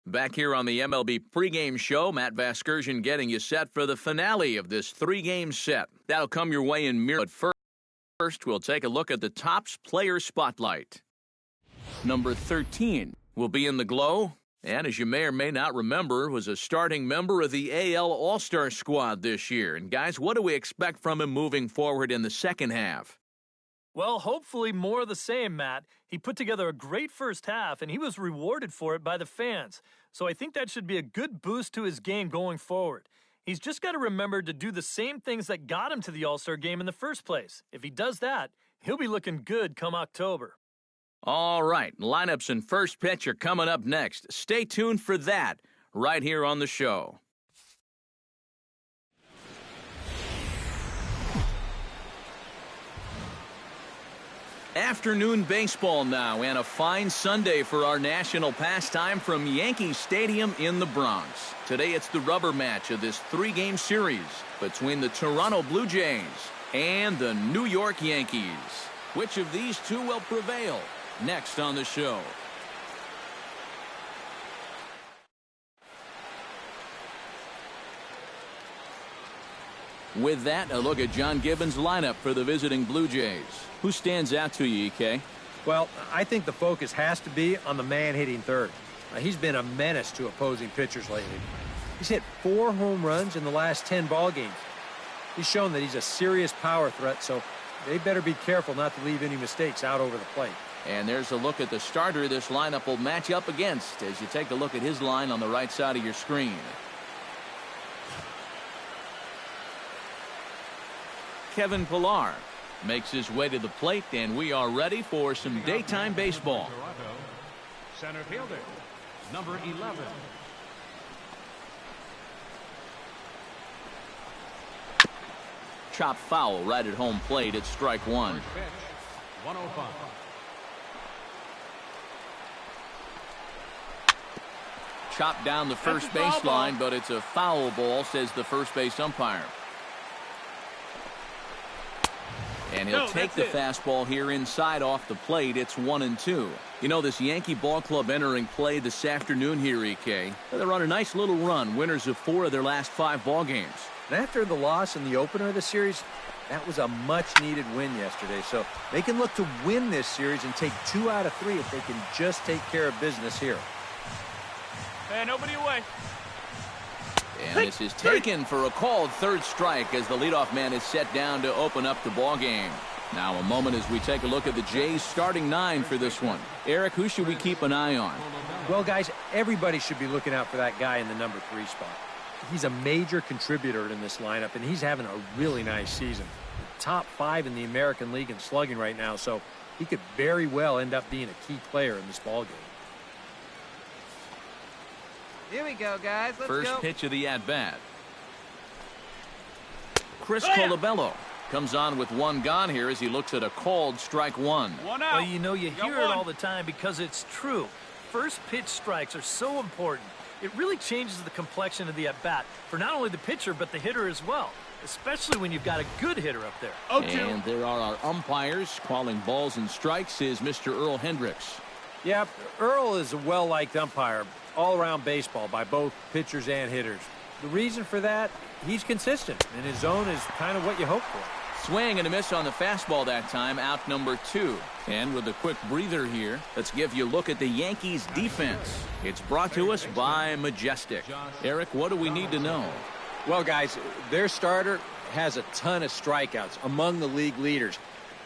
Back here on the MLB pregame show, Matt Vasgersian getting you set for the finale of this three-game set. That'll come your way in mirror. But first, we'll take a look at the Topps Player Spotlight. Number 13 will be in the glow, and as you may or may not remember, was a starting member of the AL All-Star squad this year. And guys, what do we expect from him moving forward in the second half? Well, hopefully more of the same, Matt. He put together a great first half, and he was rewarded for it by the fans. So I think that should be a good boost to his game going forward. He's just got to remember to do the same things that got him to the All-Star game in the first place. If he does that, he'll be looking good come October. All right, lineups and first pitch are coming up next. Stay tuned for that right here on the show. Afternoon baseball now, and a fine Sunday for our national pastime from Yankee Stadium in the Bronx. Today it's the rubber match of this three-game series between the Toronto Blue Jays and the New York Yankees. Which of these two will prevail? Next on the show. With that, a look at John Gibbons' lineup for the visiting Blue Jays. Who stands out to you, EK? Well, I think the focus has to be on the man hitting third. He's been a menace to opposing pitchers lately. He's hit 4 home runs in the last 10 ball games. He's shown that he's a serious power threat, so they better be careful not to leave any mistakes out over the plate. And there's a look at the starter this lineup will match up against as you take a look at his line on the right side of your screen. Kevin Pillar makes his way to the plate, and we are ready for some daytime baseball. Center fielder, number 11. Chop foul right at home plate. It's strike one. First pitch, 105. Chopped down the first baseline, but it's a foul ball, says the first base umpire. And he'll take the fastball here inside off the plate. It's 1-2. You know, this Yankee ball club entering play this afternoon here, EK. They're on a nice little run, winners of 4 of their last 5 ball games. And after the loss in the opener of the series, that was a much-needed win yesterday. So they can look to win this series and take 2 out of 3 if they can just take care of business here. Hey, nobody away. And this is taken for a called third strike as the leadoff man is set down to open up the ball game. Now a moment as we take a look at the Jays starting 9 for this one. Eric, who should we keep an eye on? Well, guys, everybody should be looking out for that guy in the number 3 spot. He's a major contributor in this lineup, and he's having a really nice season. Top 5 in the American League in slugging right now, so he could very well end up being a key player in this ball game. Here we go, guys. Let's First go. pitch of the at-bat. Chris Colabello comes on with 1 gone here as he looks at a called strike 1. 1 out. Well, you know, you hear it all the time because it's true. First pitch strikes are so important. It really changes the complexion of the at-bat for not only the pitcher but the hitter as well, especially when you've got a good hitter up there. And there are our umpires calling balls and strikes is Mr. Earl Hendricks. Yeah, Earl is a well-liked umpire all-around baseball by both pitchers and hitters. The reason for that, he's consistent, and his zone is kind of what you hope for. Swing and a miss on the fastball that time, out number 2. And with a quick breather here, let's give you a look at the Yankees defense. It's brought to us by Majestic. Eric, what do we need to know? Well, guys, their starter has a ton of strikeouts, among the league leaders.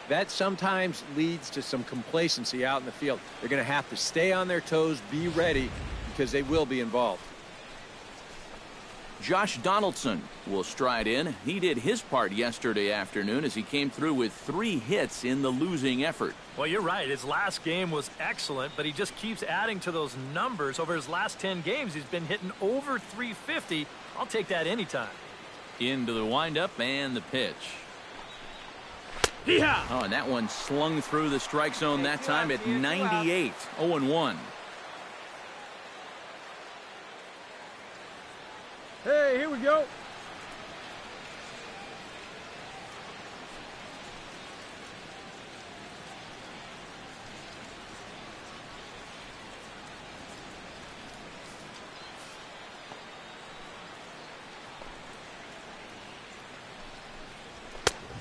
That sometimes leads to some complacency out in the field. They're going to have to stay on their toes, be ready, because they will be involved. Josh Donaldson will stride in. He did his part yesterday afternoon as he came through with 3 hits in the losing effort. Well, you're right. His last game was excellent, but he just keeps adding to those numbers. Over his last 10 games, he's been hitting over 350. I'll take that anytime. Into the windup and the pitch. Oh, and that one slung through the strike zone that time at 98. 0-1. Hey, here we go.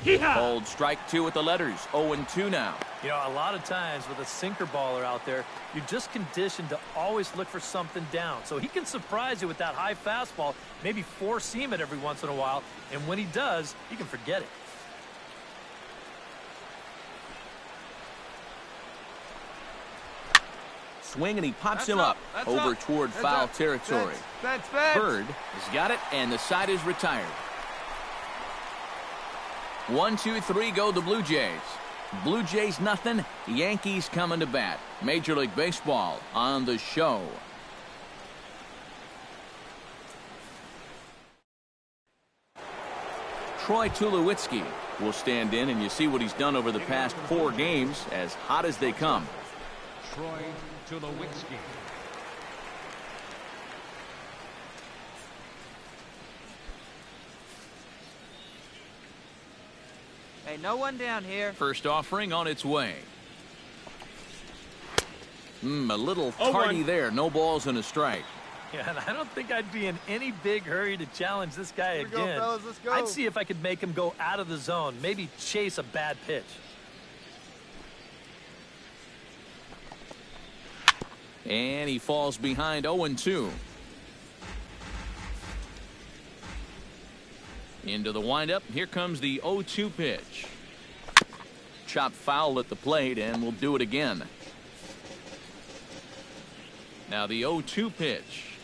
Hold strike two with the letters. 0-2 now. You know, a lot of times with a sinker baller out there, you're just conditioned to always look for something down. So he can surprise you with that high fastball, maybe four-seam it every once in a while, and when he does, you can forget it. Swing, and he pops him up over toward foul territory. Bird has got it, and the side is retired. 1-2-3 go the Blue Jays. Blue Jays nothing, Yankees coming to bat. Major League Baseball on the show. Troy Tulowitzki will stand in, and you see what he's done over the past 4 games, as hot as they come. Troy Tulowitzki. Hey, no one down here. First offering on its way. A little tardy there. No balls and a strike. Yeah, and I don't think I'd be in any big hurry to challenge this guy again. Go, fellas, let's go. I'd see if I could make him go out of the zone, maybe chase a bad pitch. And he falls behind 0-2. Into the windup. Here comes the 0-2 pitch. Chopped foul at the plate, and we'll do it again. Now the 0-2 pitch.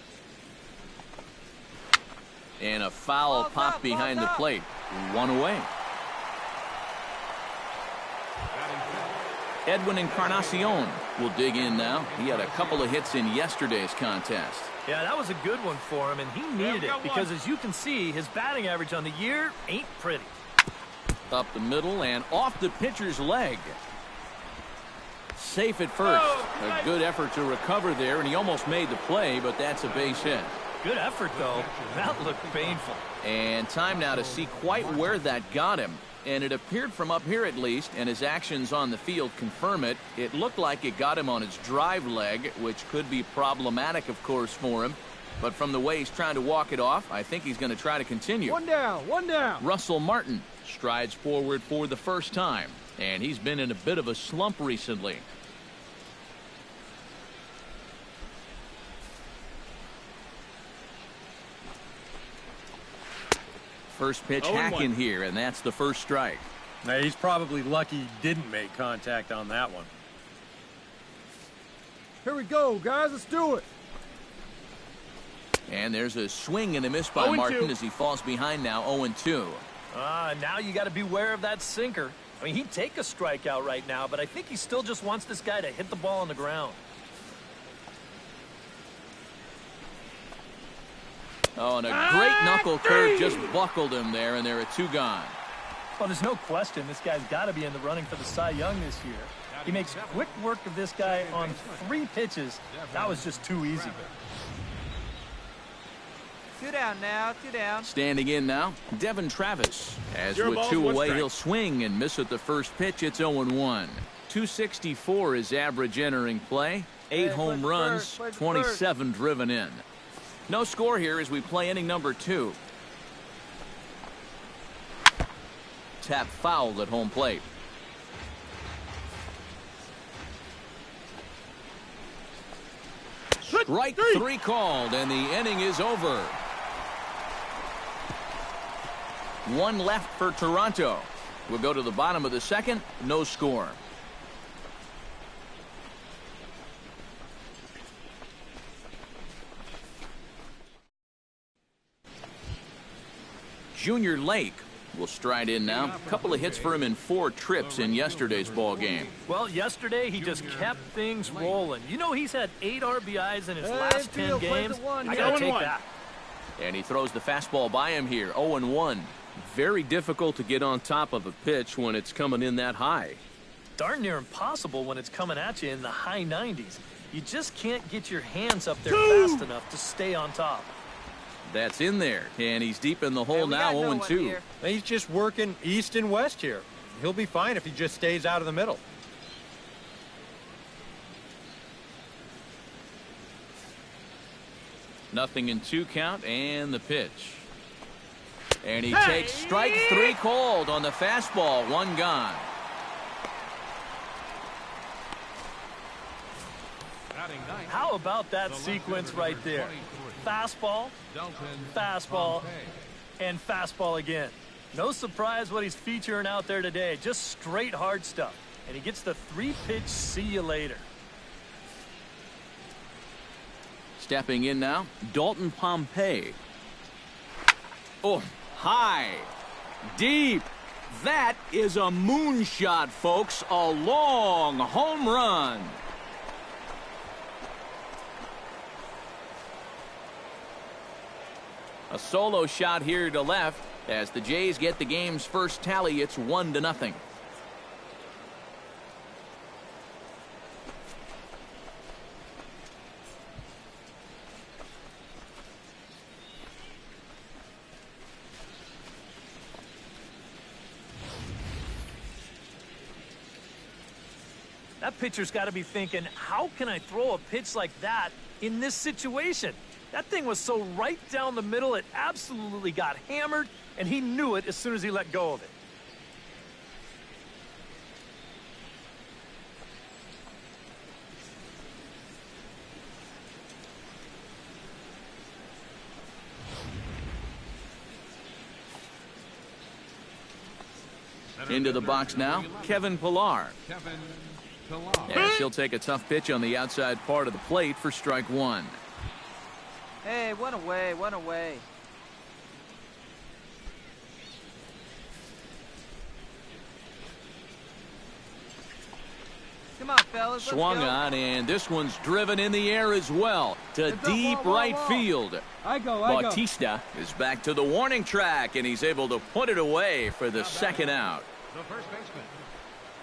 And a foul pop behind the plate. 1 away. Edwin Encarnacion will dig in now. He had a couple of hits in yesterday's contest. Yeah, that was a good one for him, and he needed it because, as you can see, his batting average on the year ain't pretty. Up the middle and off the pitcher's leg. Safe at first. A good effort to recover there, and he almost made the play, but that's a base hit. Good effort, though. That looked painful. And time now to see quite where that got him. And it appeared from up here at least, and his actions on the field confirm it. It looked like it got him on his drive leg, which could be problematic, of course, for him. But from the way he's trying to walk it off, I think he's going to try to continue. One down. Russell Martin strides forward for the first time, and he's been in a bit of a slump recently. First pitch hacking here, and that's the first strike. Now, he's probably lucky he didn't make contact on that one. Here we go, guys. Let's do it. And there's a swing and a miss by Martin as he falls behind now 0-2. Now you got to beware of that sinker. I mean, he'd take a strikeout right now, but I think he still just wants this guy to hit the ball on the ground. Oh, and a great knuckle curve just buckled him there, and there are 2 gone. Well, there's no question this guy's got to be in the running for the Cy Young this year. He makes quick work of this guy on 3 pitches. That was just too easy. 2 down now, 2 down. Standing in now, Devin Travis. As with 2 away, he'll swing and miss at the first pitch. It's 0-1. 264 is average entering play. 8 home runs, 27 driven in. No score here as we play inning number 2. Tap fouled at home plate. Strike 3 called, and the inning is over. 1 left for Toronto. We'll go to the bottom of the second. No score. Junior Lake will stride in now. A couple of hits for him in 4 trips in yesterday's ball game. Well, yesterday he just kept things rolling. You know, he's had 8 RBIs in his last 10 games. I gotta take that. And he throws the fastball by him here. 0-1. Very difficult to get on top of a pitch when it's coming in that high. Darn near impossible when it's coming at you in the high 90s. You just can't get your hands up there fast enough to stay on top. That's in there, and he's deep in the hole now, 0-2. He's just working east and west here. He'll be fine if he just stays out of the middle. Nothing in 2 count, and the pitch. And he takes strike 3 called on the fastball. 1 gone. How about that sequence right there? Fastball, fastball, and fastball again. No surprise what he's featuring out there today. Just straight hard stuff. And he gets the 3-pitch see you later. Stepping in now, Dalton Pompey. Oh, high, deep. That is a moonshot, folks. A long home run. A solo shot here to left as the Jays get the game's first tally. It's 1-0. That pitcher's got to be thinking, how can I throw a pitch like that in this situation? That thing was so right down the middle, it absolutely got hammered, and he knew it as soon as he let go of it. Into the box now, Kevin Pillar. As he'll take a tough pitch on the outside part of the plate for strike 1. Hey, one away, one away. Come on, fellas. Swung on, and this one's driven in the air as well to deep right field. Bautista is back to the warning track, and he's able to put it away for the second out.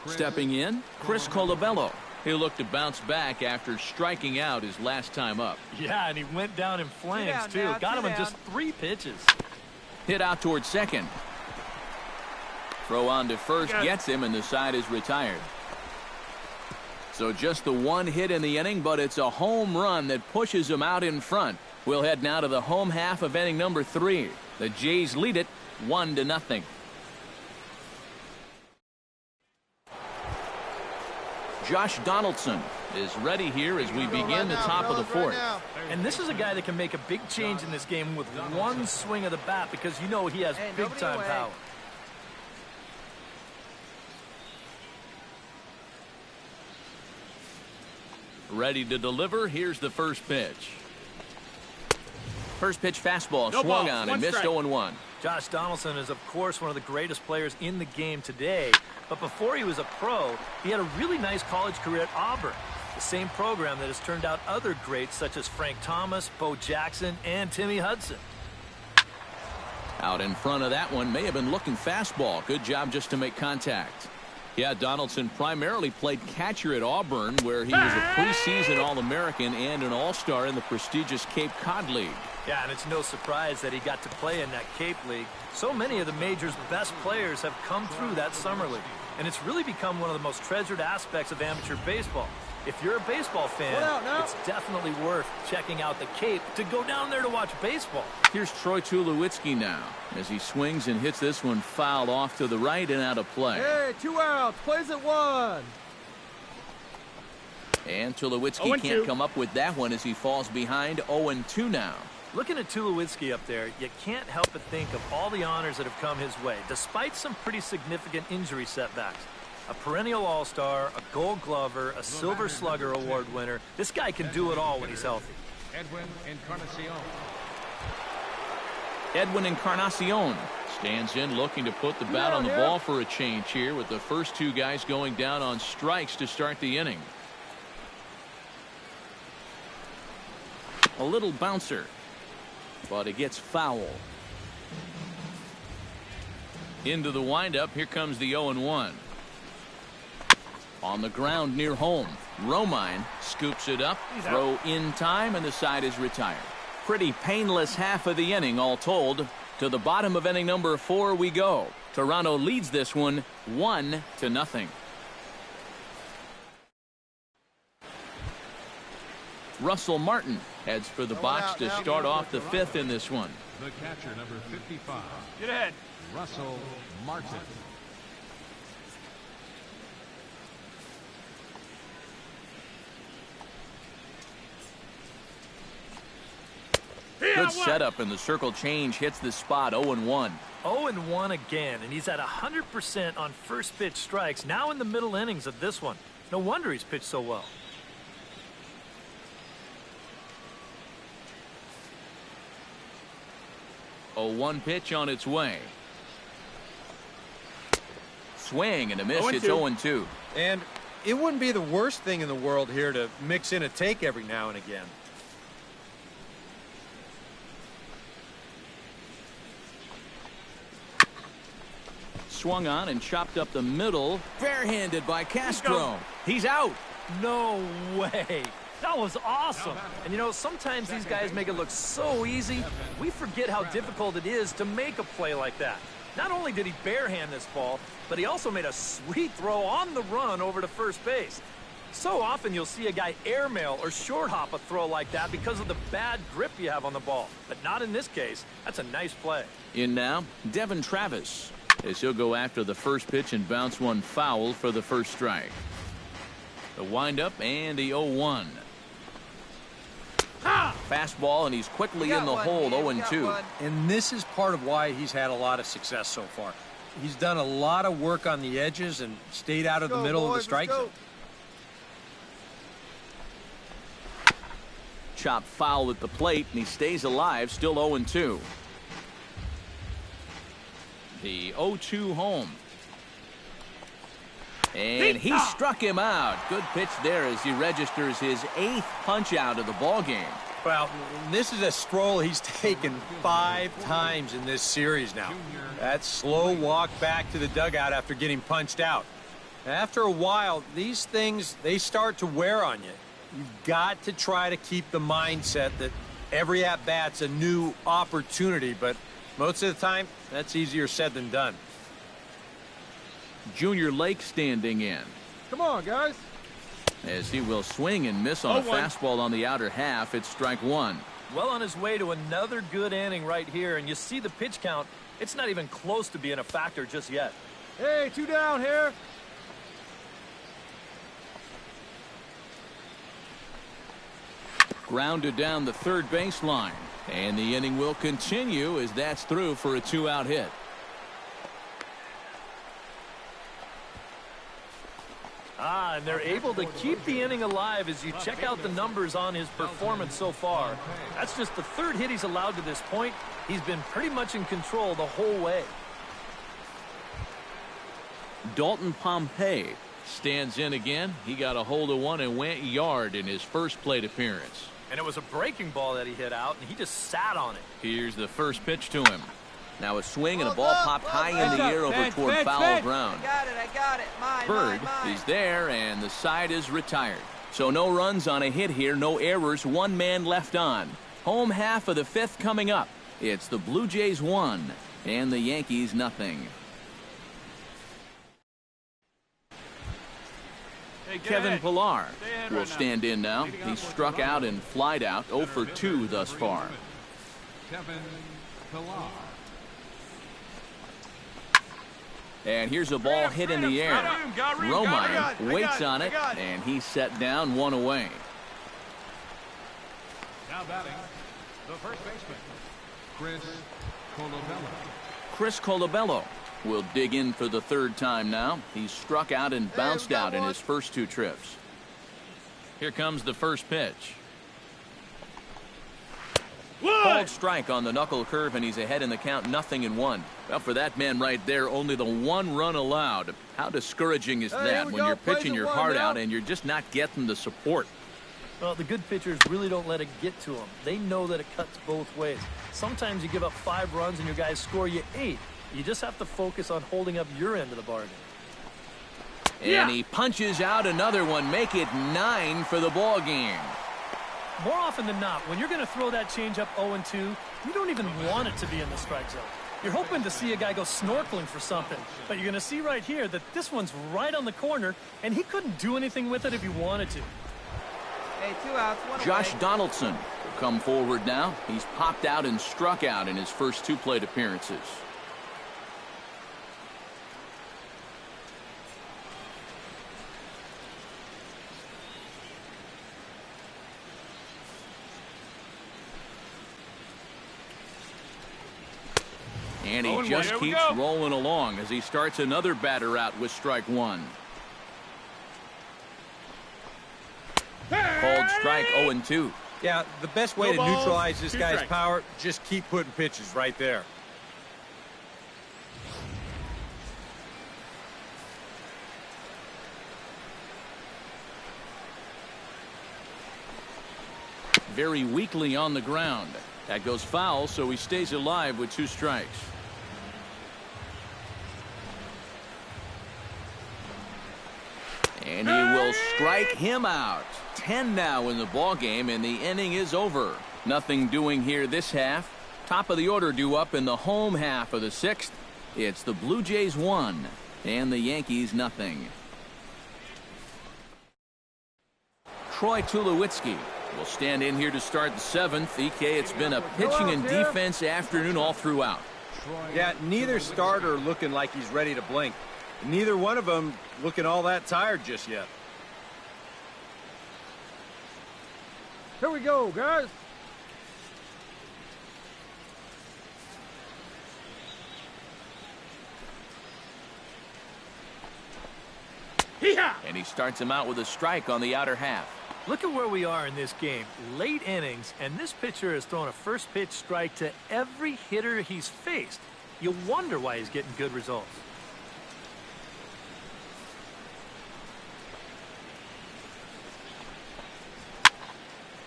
Stepping in, Chris Colabello. He'll look to bounce back after striking out his last time up. Yeah, and he went down in flames, too. Got him in just 3 pitches. Hit out towards second. Throw on to first gets him, and the side is retired. So just the 1 hit in the inning, but it's a home run that pushes him out in front. We'll head now to the home half of inning number 3. The Jays lead it 1-0. Josh Donaldson is ready here as we begin the top of the 4th. And this is a guy that can make a big change in this game with 1 swing of the bat, because you know he has big-time power. Ready to deliver. Here's the first pitch. First pitch fastball swung on and missed 0-1. Josh Donaldson is, of course, one of the greatest players in the game today. But before he was a pro, he had a really nice college career at Auburn, the same program that has turned out other greats such as Frank Thomas, Bo Jackson, and Timmy Hudson. Out in front of that one, may have been looking fastball. Good job just to make contact. Yeah, Donaldson primarily played catcher at Auburn, where he was a preseason All-American and an All-Star in the prestigious Cape Cod League. Yeah, and it's no surprise that he got to play in that Cape League. So many of the major's best players have come through that summer league, and it's really become one of the most treasured aspects of amateur baseball. If you're a baseball fan, it's definitely worth checking out the Cape to go down there to watch baseball. Here's Troy Tulowitzki now as he swings and hits this one foul off to the right and out of play. Hey, 2 outs, plays at 1. And Tulowitzki can't come up with that one as he falls behind 0-2 now. Looking at Tulowitzki up there, you can't help but think of all the honors that have come his way, despite some pretty significant injury setbacks. A perennial All-Star, a Gold Glover, a Silver Slugger Award winner. This guy can do it all when he's healthy. Edwin Encarnacion stands in looking to put the bat on the ball for a change here with the first 2 guys going down on strikes to start the inning. A little bouncer, but it gets foul. Into the windup, here comes the 0-1. On the ground near home, Romine scoops it up, throw in time, and the side is retired. Pretty painless half of the inning, all told. To the bottom of inning number 4 we go. Toronto leads this one 1-0. Russell Martin heads for the box to start off the fifth in this one. The catcher, number 55. Get ahead. Russell Martin. Good setup, and the circle change hits the spot. 0-1. 0-1 again, and he's at 100% on first pitch strikes, now in the middle innings of this one. No wonder he's pitched so well. A 1 pitch on its way. Swing and a miss. It's 0-2. And it wouldn't be the worst thing in the world here to mix in a take every now and again. Swung on and chopped up the middle. Barehanded by Castro. He's out. No way. That was awesome. And you know, sometimes these guys make it look so easy, we forget how difficult it is to make a play like that. Not only did he barehand this ball, but he also made a sweet throw on the run over to first base. So often you'll see a guy airmail or short hop a throw like that because of the bad grip you have on the ball. But not in this case. That's a nice play. In now, Devin Travis, as he'll go after the first pitch and bounce one foul for the first strike. The windup and the 0-1. Fastball, and he's quickly in the hole. 0-2. And this is part of why he's had a lot of success so far. He's done a lot of work on the edges and stayed out of the middle of the strike zone. Chop foul at the plate, and he stays alive, still 0-2. The 0-2 home. And he struck him out. Good pitch there as he registers his 8th punch out of the ball game. Well, this is a stroll he's taken 5 times in this series now. That slow walk back to the dugout after getting punched out. After a while, these things, they start to wear on you. You've got to try to keep the mindset that every at-bat's a new opportunity, but most of the time, that's easier said than done. Junior Lake standing in. Come on, guys. As he will swing and miss on a fastball on the outer half. It's strike 1. Well on his way to another good inning right here, and you see the pitch count. It's not even close to being a factor just yet. Hey, 2 down here. Grounded down the third baseline. And the inning will continue as that's through for a 2-out hit. And they're able to keep the inning alive as you check out the numbers on his performance so far. That's just the 3rd hit he's allowed to this point. He's been pretty much in control the whole way. Dalton Pompey stands in again. He got a hold of one and went yard in his first plate appearance. And it was a breaking ball that he hit out, and he just sat on it. Here's the first pitch to him. Now a swing and a ball popped high in the air over toward foul ground. I got it. Mine, Bird mine. is there, and the side is retired. So no runs on a hit here, no errors, 1 man left on. Home half of the 5th coming up. It's the Blue Jays 1 and the Yankees nothing. Kevin Pillar will stand in now. He struck out and flied out, 0 for 2 thus far. Kevin Pillar. And here's a ball hit in the air. Romine waits on it, and he's set down 1 away. Now batting, the first baseman, Chris Colabello. Chris Colabello will dig in for the 3rd time now. He's struck out and bounced out in his first 2 trips. Here comes the first pitch. Called strike on the knuckle curve, and he's ahead in the count, 0-1. Well, for that man right there, only the 1 run allowed. How discouraging is that when you're pitching your heart out and you're just not getting the support? Well, the good pitchers really don't let it get to them. They know that it cuts both ways. Sometimes you give up 5 runs and your guys score you 8. You just have to focus on holding up your end of the bargain. And he punches out another one, make it 9 for the ball game. More often than not, when you're going to throw that changeup 0-2, you don't even want it to be in the strike zone. You're hoping to see a guy go snorkeling for something, but you're going to see right here that this one's right on the corner, and he couldn't do anything with it if he wanted to. Hey, 2 outs, 1 Josh away. Donaldson will come forward now. He's popped out and struck out in his first 2 plate appearances. And he just keeps rolling along as he starts another batter out with strike 1. Called strike 0-2. Yeah, the best way to neutralize this guy's power, just keep putting pitches right there. Very weakly on the ground. That goes foul, so he stays alive with 2 strikes. And he will strike him out. 10 now in the ball game, and the inning is over. Nothing doing here this half. Top of the order due up in the home half of the 6th. It's the Blue Jays 1 and the Yankees nothing. Troy Tulowitzki will stand in here to start the 7th. EK, it's been a pitching and defense afternoon all throughout. Yeah, neither starter looking like he's ready to blink. Neither one of them looking all that tired just yet. Here we go, guys. And he starts him out with a strike on the outer half. Look at where we are in this game. Late innings, and this pitcher has thrown a first pitch strike to every hitter he's faced. You wonder why he's getting good results.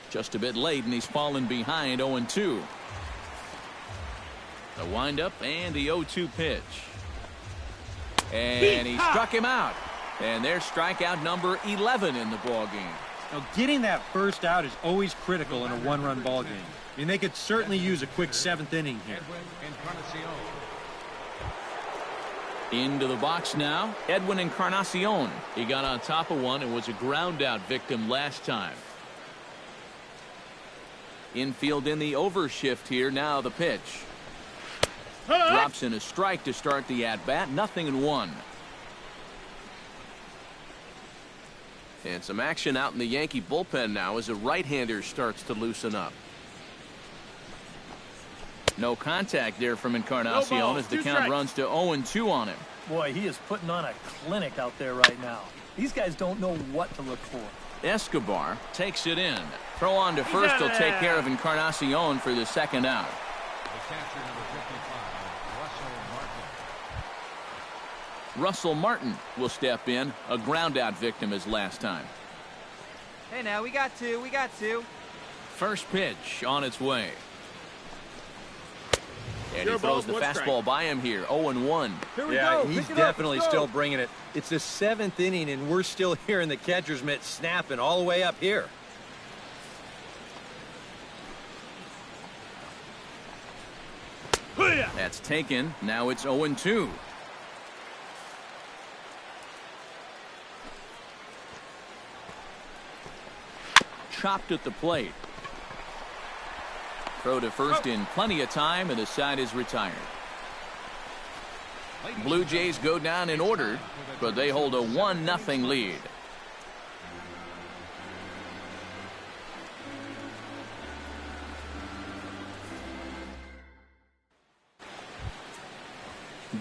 Just a bit late, and he's fallen behind 0-2. The windup and the 0-2 pitch. And he struck him out. And there's strikeout number 11 in the ball game. Now, getting that first out is always critical in a 1-run ball game. I mean, they could certainly use a quick 7th inning here. Into the box now, Edwin Encarnacion. He got on top of one and was a ground out victim last time. Infield in the overshift here. Now the pitch. Drops in a strike to start the at-bat. 0-1. And some action out in the Yankee bullpen now as a right-hander starts to loosen up. No contact there from Encarnacion as the count runs to 0-2 on him. Boy, he is putting on a clinic out there right now. These guys don't know what to look for. Escobar takes it in. Throw on to first will take care of Encarnacion for the 2nd out. Russell Martin will step in, a ground out victim as last time. Hey, now we got 2. We got 2. First pitch on its way. And he throws the fastball by him here. 0-1. Yeah, he's definitely still bringing it. It's the 7th inning, and we're still hearing the catcher's mitt snapping all the way up here. That's taken. Now it's 0-2. Chopped at the plate. Throw to first in plenty of time, and the side is retired. Blue Jays go down in order, but they hold a 1-0 lead.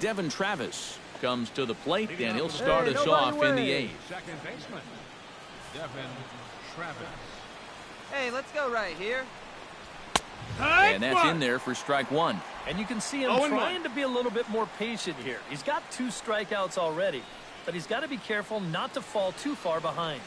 Devin Travis comes to the plate, and he'll start us off in the 8th. Second baseman, Devin Travis. Hey, let's go right here. And that's in there for strike 1. And you can see him trying to be a little bit more patient here. He's got 2 strikeouts already, but he's got to be careful not to fall too far behind.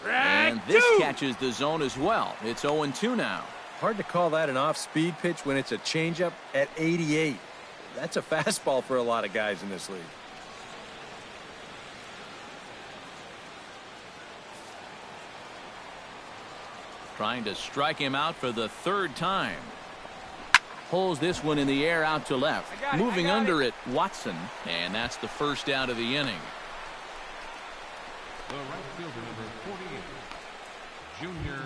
And this catches the zone as well. It's 0-2 now. Hard to call that an off-speed pitch when it's a changeup at 88. That's a fastball for a lot of guys in this league. Trying to strike him out for the 3rd time. pulls this one in the air out to left. Moving I got under it, Watson. And that's the first out of the inning. The right fielder, number 48, Junior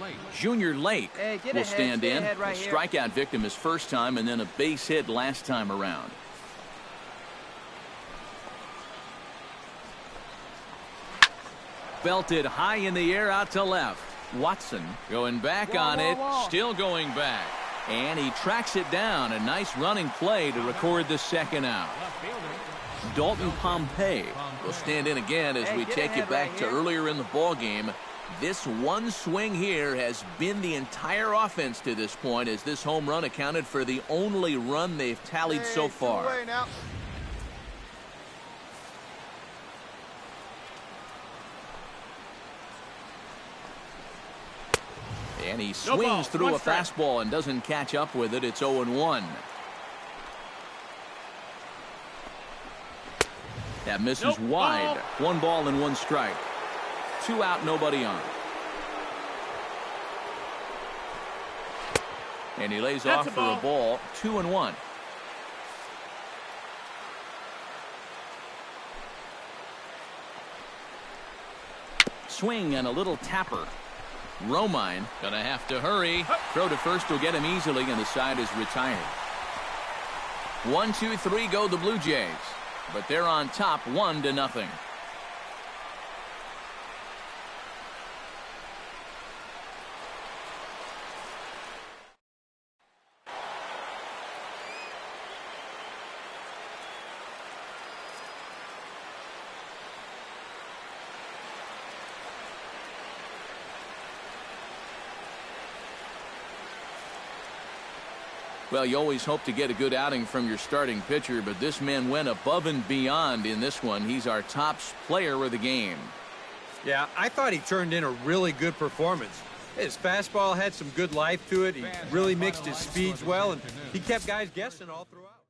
Lake. Junior Lake Hey, get will ahead, stand stay in. ahead right A here. strikeout victim his first time and then a base hit last time around. Belted high in the air out to left. Watson going back on it, still going back. And he tracks it down. A nice running play to record the second out. Dalton Pompey will stand in again as we take you back to earlier in the ball game. This one swing here has been the entire offense to this point, as this home run accounted for the only run they've tallied so far. And he swings through a fastball and doesn't catch up with it. It's 0-1. That misses wide. 1 ball and 1 strike. 2 out, nobody on. And he lays off for a ball. 2-1. Swing and a little tapper. Romine gonna have to hurry. Throw to first will get him easily, and the side is retired. 1, 2, 3 go the Blue Jays, but they're on top 1-0. Well, you always hope to get a good outing from your starting pitcher, but this man went above and beyond in this one. He's our top player of the game. Yeah, I thought he turned in a really good performance. His fastball had some good life to it. He really mixed his speeds well, and he kept guys guessing all throughout.